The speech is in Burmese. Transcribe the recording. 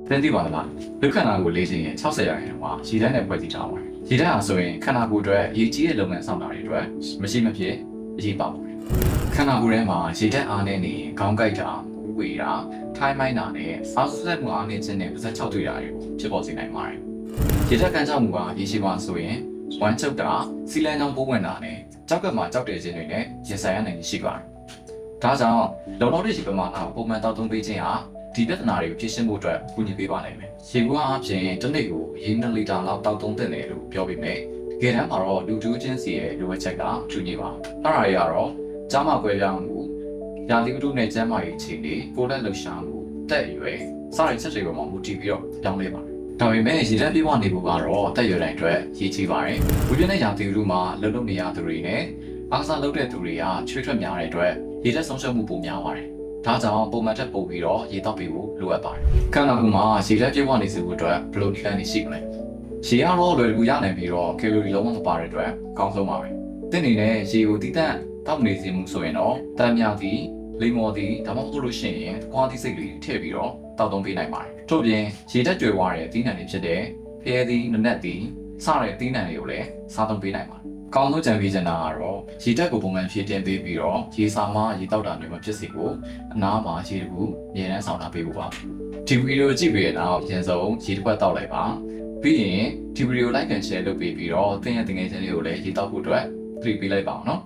တင်းသိပါလားလူခန္ဓာကိုယ်လေးခြင်းရဲ့60ရာခိုင်နှုန်းမှာရည်တန်းနဲ့ဖွဲ့စည်းထားပါတယ်ရည်တန်းဟာဆိုရင်ခန္ဓာကိုယ်အတွက်ရည်ကြီးတဲ့လုပ်ငန်းဆောင်တာတွေအတွက်မရှိမဖြစ်အရေးပါပါတယ်ခန္ဓာကိုယ်ထဲမှာရည်တန်းအားနဲ့နေခေါင်းကိုက်တာဝေတာထိုင်းမိုင်းတာနဲ့စားစက်မှုအားနဲ့ခြင်းနဲ့ပါးစပ်6တွေ့တာတွေကိုဖြစ်ပေါ်စေနိုင်ပါတယ်ရည်တန်းကန်းကြောက်မှုကရည်ရှိပါဆိုရင်ဝမ်းချုပ်တာစီလန်ကြောင့်ပိုးဝင်တာနဲ့ကြောက်ကမှာကြောက်တဲ့ခြင်းတွေနဲ့ရင်ဆိုင်ရနိုင်ရှိပါတယ်ဒါကြောင့်လုံလောက်တဲ့ရေပမာဏကိုပုံမှန်တောက်သုံးပေးခြင်းဟာဒီပြဿနာတွေကိုဖြေရှင်းဖို့အတွက်ကူညီပေးပါနိုင်မယ်။ရေကူးအားဖြင့်တစ်နေ့ကိုရေ2လီတာလောက်တောက်သုံးသင့်တယ်လို့ပြောပြီးမြဲတကယ်တမ်းမှာတော့လူတူးချင်းစီရဲ့လိုအပ်ချက်ကထူညီပါ။အဲ့ဒါတွေကတော့ကြားမကွဲပြားမှုရာသီဥတုနဲ့ကျန်းမာရေးအခြေအနေကိုယ်လက်လှုပ်ရှားမှုတက်အရွယ်စတဲ့ချက်တွေပေါ်မှာမူတည်ပြီးတော့ပြောင်းလဲပါတယ်။ဒါပေမဲ့ရေတက်ပြေးဝနေဖို့ကတော့တက်ရွယ်တိုင်းအတွက်ရည်ကြီးပါတယ်။ဝိပဿနာရာသီဥတုမှာလှုပ်လှုပ်နေရသူတွေနဲ့အားစားလုပ်တဲ့သူတွေကချွေးထွက်များတဲ့အတွက်ရေတက်ဆုံးရှုံးမှုပိုများပါတယ်။ဒါကြောင့်ပုံမှန်ထက်ပိုပြီးတော့ရေတောက်ပေးဖို့လိုအပ်ပါတယ်။ခန္ဓာကိုယ်မှာရေဓာတ်ပြည့်ဝနေစေဖို့အတွက်ဘယ်လိုနည်းလမ်းတွေရှိမလဲ။ရေကတော့လွယ်ကူရနိုင်ပြီးတော့ကီလိုရီလုံးဝမပါတဲ့အတွက်အကောင်းဆုံးပါပဲ။တဲ့အနေနဲ့ရေကိုတိတန့်တောက်နေစေမှုဆိုရင်တော့တမ်းမြောက်သည်လိမ္မော်သည်ဒါမှမဟုတ်လို့ရှိရင်ကွာသီးစိတ်လေးထည့်ပြီးတော့တောက်သုံးပေးနိုင်ပါတယ်။ထို့ပြင်ရေဓာတ်ကြွယ်ဝတဲ့အသီးနှံတွေဖြစ်တဲ့ဖျဲသီးနနက်သီးစတဲ့အသီးနှံတွေကိုလည်းစားသုံးပေးနိုင်ပါတယ်။ကောင်းသောကြံပေးချင်တာကတော့ရေဓာတ်ကိုပုံမှန်ဖြည့်တင်ပေးပြီးတော့ရေစာမှရေတောက်တာမျိုးမဖြစ်စေဖို့အနားမှာရေတကူအများနဲ့ဆောင်တာပေးဖို့ပါဒီဗီဒီယိုကြည့်ပြီးတော့ရင်ဆုံးရေတစ်ခွက်တောက်လိုက်ပါပြီးရင်ဒီဗီဒီယို like and share လုပ်ပေးပြီးတော့သင်ရဲ့တငယ်ချင်းတွေကိုလည်းရေတောက်ဖို့အတွက် free ပေးလိုက်ပါအောင်နော်